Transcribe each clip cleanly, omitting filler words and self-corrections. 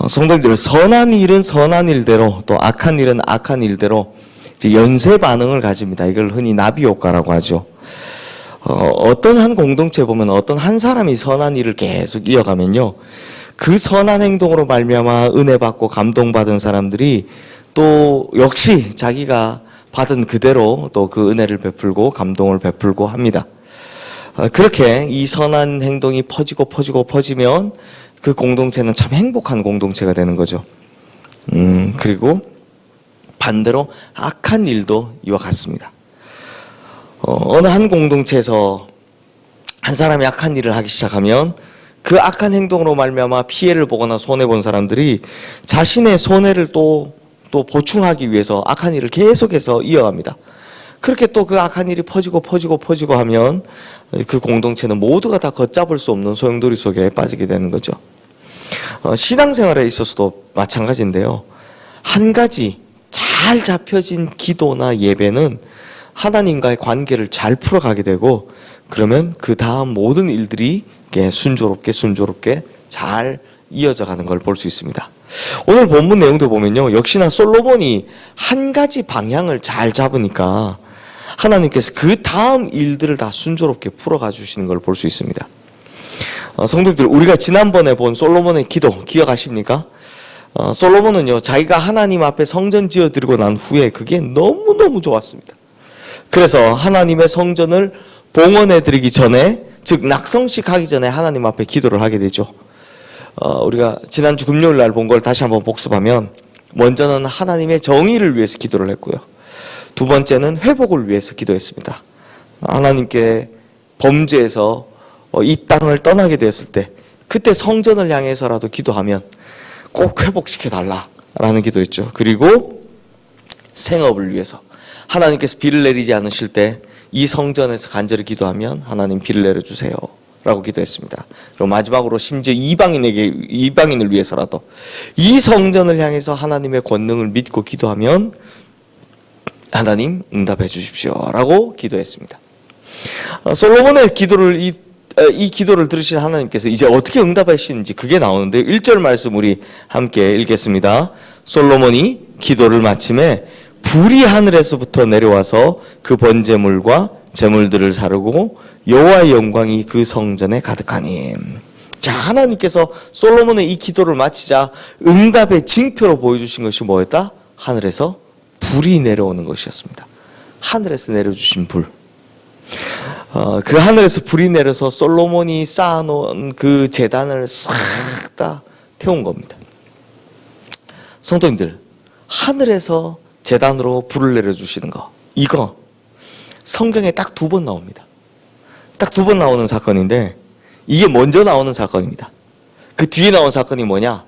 성도님들, 선한 일은 선한 일대로, 또 악한 일은 악한 일대로 이제 연쇄 반응을 가집니다. 이걸 흔히 나비 효과라고 하죠. 어떤 한 공동체 보면 어떤 한 사람이 선한 일을 계속 이어가면요, 그 선한 행동으로 말미암아 은혜 받고 감동받은 사람들이 또 역시 자기가 받은 그대로 또 그 은혜를 베풀고 감동을 베풀고 합니다. 그렇게 이 선한 행동이 퍼지면 그 공동체는 참 행복한 공동체가 되는 거죠. 그리고 반대로 악한 일도 이와 같습니다. 어느 한 공동체에서 한 사람이 악한 일을 하기 시작하면 그 악한 행동으로 말미암아 피해를 보거나 손해본 사람들이 자신의 손해를 또 보충하기 위해서 악한 일을 계속해서 이어갑니다. 그렇게 또 그 악한 일이 퍼지고 하면 그 공동체는 모두가 다 걷잡을 수 없는 소용돌이 속에 빠지게 되는 거죠. 신앙생활에 있어서도 마찬가지인데요. 한 가지 잘 잡혀진 기도나 예배는 하나님과의 관계를 잘 풀어가게 되고, 그러면 그 다음 모든 일들이 순조롭게 잘 이어져 가는 걸 볼 수 있습니다. 오늘 본문 내용도 보면요, 역시나 솔로몬이 한 가지 방향을 잘 잡으니까 하나님께서 그 다음 일들을 다 순조롭게 풀어가 주시는 걸 볼 수 있습니다. 성도들, 우리가 지난번에 본 솔로몬의 기도 기억하십니까? 솔로몬은요, 자기가 하나님 앞에 성전 지어드리고 난 후에 그게 너무너무 좋았습니다. 그래서 하나님의 성전을 봉헌해드리기 전에, 즉 낙성식 하기 전에 하나님 앞에 기도를 하게 되죠. 우리가 지난주 금요일 날 본 걸 다시 한번 복습하면, 먼저는 하나님의 정의를 위해서 기도를 했고요. 두 번째는 회복을 위해서 기도했습니다. 하나님께 범죄에서 이 땅을 떠나게 되었을 때, 그때 성전을 향해서라도 기도하면 꼭 회복시켜 달라라는 기도했죠. 그리고 생업을 위해서 하나님께서 비를 내리지 않으실 때 이 성전에서 간절히 기도하면 하나님 비를 내려주세요 라고 기도했습니다. 그리고 마지막으로 심지어 이방인을 위해서라도 이 성전을 향해서 하나님의 권능을 믿고 기도하면 하나님 응답해 주십시오 라고 기도했습니다. 솔로몬의 기도를 이 기도를 들으신 하나님께서 이제 어떻게 응답하시는지 그게 나오는데, 1절 말씀 우리 함께 읽겠습니다. 솔로몬이 기도를 마침에 불이 하늘에서부터 내려와서 그 번제물과 제물들을 사르고 여호와의 영광이 그 성전에 가득하니. 자, 하나님께서 솔로몬의 이 기도를 마치자 응답의 징표로 보여주신 것이 뭐였다? 하늘에서 불이 내려오는 것이었습니다. 하늘에서 내려주신 불. 그 하늘에서 불이 내려서 솔로몬이 쌓아놓은 그 제단을 싹 다 태운 겁니다. 성도님들, 하늘에서 제단으로 불을 내려주시는 거, 이거 성경에 딱 2번 나옵니다. 딱 2번 나오는 사건인데, 이게 먼저 나오는 사건입니다. 그 뒤에 나온 사건이 뭐냐?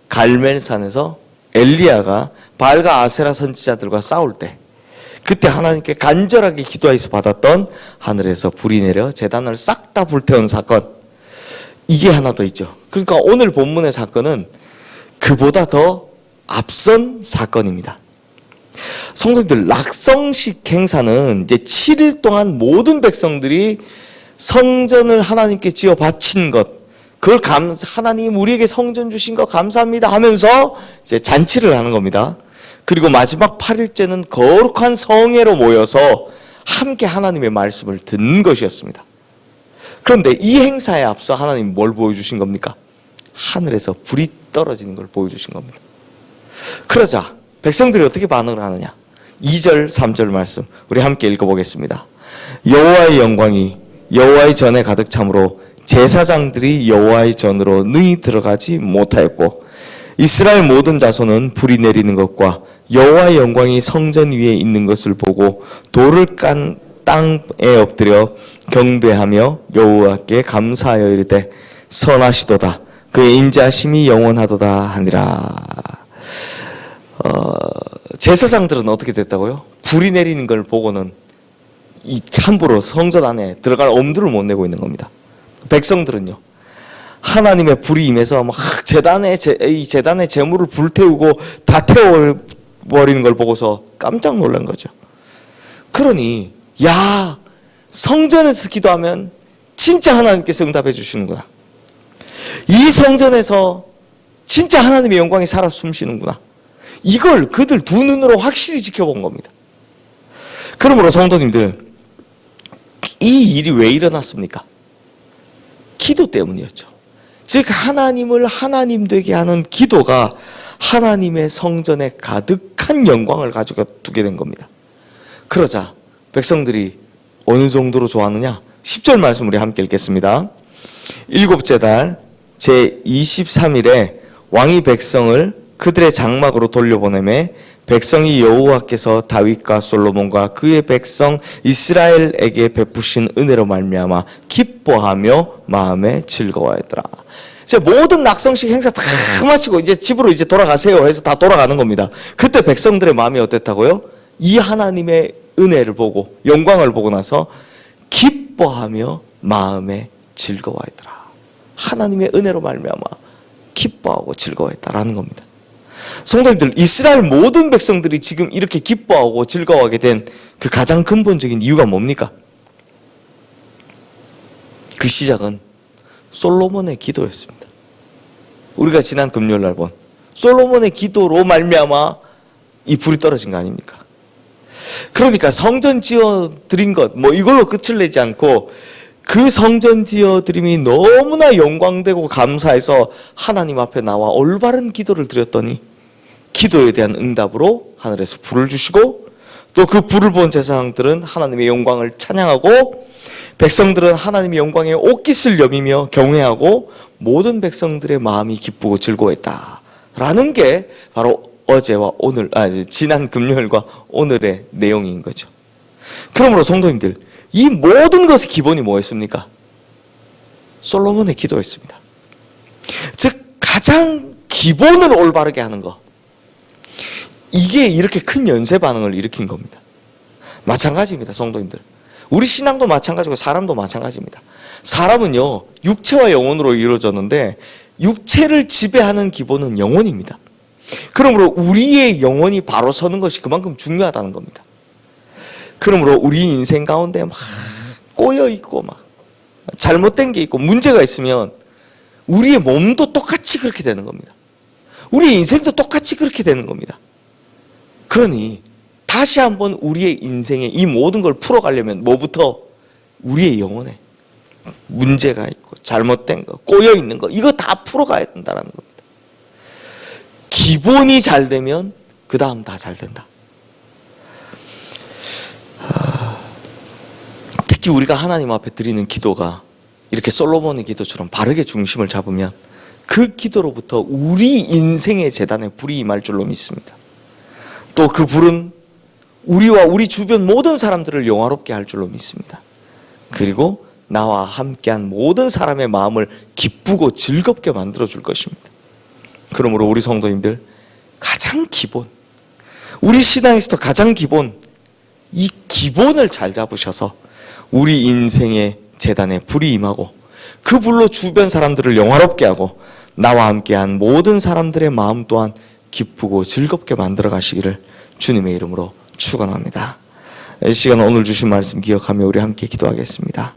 갈멜산에서 엘리야가 바알과 아세라 선지자들과 싸울 때, 그때 하나님께 간절하게 기도해서 받았던 하늘에서 불이 내려 제단을 싹 다 불태운 사건, 이게 하나 더 있죠. 그러니까 오늘 본문의 사건은 그보다 더 앞선 사건입니다. 성도님들, 낙성식 행사는 이제 7일 동안 모든 백성들이 성전을 하나님께 지어 바친 것, 그걸 하나님 우리에게 성전 주신 거 감사합니다 하면서 이제 잔치를 하는 겁니다. 그리고 마지막 8일째는 거룩한 성회로 모여서 함께 하나님의 말씀을 듣는 것이었습니다. 그런데 이 행사에 앞서 하나님이 뭘 보여주신 겁니까? 하늘에서 불이 떨어지는 걸 보여주신 겁니다. 그러자 백성들이 어떻게 반응을 하느냐? 2절, 3절 말씀 우리 함께 읽어보겠습니다. 여호와의 영광이 여호와의 전에 가득 참으로 제사장들이 여호와의 전으로 능히 들어가지 못하였고, 이스라엘 모든 자손은 불이 내리는 것과 여호와의 영광이 성전 위에 있는 것을 보고 돌을 깐 땅에 엎드려 경배하며 여호와께 감사하여 이르되 선하시도다, 그의 인자심이 영원하도다 하니라. 제사장들은 어떻게 됐다고요? 불이 내리는 걸 보고는 함부로 성전 안에 들어갈 엄두를 못 내고 있는 겁니다. 백성들은요, 하나님의 불이 임해서 막 제단에 제물을 불태우고 다 태워버리는 걸 보고서 깜짝 놀란 거죠. 그러니 야, 성전에서 기도하면 진짜 하나님께서 응답해 주시는구나. 이 성전에서 진짜 하나님의 영광이 살아 숨쉬는구나. 이걸 그들 두 눈으로 확실히 지켜본 겁니다. 그러므로 성도님들, 이 일이 왜 일어났습니까? 기도 때문이었죠. 즉 하나님을 하나님 되게 하는 기도가 하나님의 성전에 가득한 영광을 가지고 두게 된 겁니다. 그러자 백성들이 어느 정도로 좋았느냐? 10절 말씀 우리 함께 읽겠습니다. 일곱째 달 제23일에 왕이 백성을 그들의 장막으로 돌려보내매 백성이 여호와께서 다윗과 솔로몬과 그의 백성 이스라엘에게 베푸신 은혜로 말미암아 기뻐하며 마음에 즐거워했더라. 이제 모든 낙성식 행사 다 마치고 이제 집으로 이제 돌아가세요 해서 다 돌아가는 겁니다. 그때 백성들의 마음이 어땠다고요? 이 하나님의 은혜를 보고 영광을 보고 나서 기뻐하며 마음에 즐거워했더라. 하나님의 은혜로 말미암아 기뻐하고 즐거워했다라는 겁니다. 성도님들, 이스라엘 모든 백성들이 지금 이렇게 기뻐하고 즐거워하게 된 그 가장 근본적인 이유가 뭡니까? 그 시작은 솔로몬의 기도였습니다. 우리가 지난 금요일 날 본 솔로몬의 기도로 말미암아 이 불이 떨어진 거 아닙니까? 그러니까 성전 지어 드린 것 이걸로 끝을 내지 않고 그 성전 지어 드림이 너무나 영광되고 감사해서 하나님 앞에 나와 올바른 기도를 드렸더니 기도에 대한 응답으로 하늘에서 불을 주시고 또 그 불을 본 제사장들은 하나님의 영광을 찬양하고 백성들은 하나님의 영광에 옷깃을 여미며 경외하고 모든 백성들의 마음이 기쁘고 즐거워했다라는 게 바로 어제와 오늘, 지난 금요일과 오늘의 내용인 거죠. 그러므로 성도님들, 이 모든 것의 기본이 뭐였습니까? 솔로몬의 기도였습니다. 즉 가장 기본을 올바르게 하는 것, 이게 이렇게 큰 연쇄 반응을 일으킨 겁니다. 마찬가지입니다. 성도님들, 우리 신앙도 마찬가지고 사람도 마찬가지입니다. 사람은요 육체와 영혼으로 이루어졌는데 육체를 지배하는 기본은 영혼입니다. 그러므로 우리의 영혼이 바로 서는 것이 그만큼 중요하다는 겁니다. 그러므로 우리 인생 가운데 막 꼬여있고 막 잘못된 게 있고 문제가 있으면 우리의 몸도 똑같이 그렇게 되는 겁니다. 우리의 인생도 똑같이 그렇게 되는 겁니다. 그러니 다시 한번 우리의 인생에 이 모든 걸 풀어가려면 뭐부터? 우리의 영혼에 문제가 있고 잘못된 거, 꼬여있는 거, 이거 다 풀어가야 된다는 겁니다. 기본이 잘 되면 그 다음 다 잘 된다. 특히 우리가 하나님 앞에 드리는 기도가 이렇게 솔로몬의 기도처럼 바르게 중심을 잡으면 그 기도로부터 우리 인생의 재단에 불이 임할 줄로 믿습니다. 또 그 불은 우리와 우리 주변 모든 사람들을 영화롭게 할 줄로 믿습니다. 그리고 나와 함께한 모든 사람의 마음을 기쁘고 즐겁게 만들어 줄 것입니다. 그러므로 우리 성도님들, 가장 기본, 우리 신앙에서도 가장 기본, 이 기본을 잘 잡으셔서 우리 인생의 재단에 불이 임하고 그 불로 주변 사람들을 영화롭게 하고 나와 함께한 모든 사람들의 마음 또한 기쁘고 즐겁게 만들어 가시기를 주님의 이름으로 축원합니다. 이 시간 오늘 주신 말씀 기억하며 우리 함께 기도하겠습니다.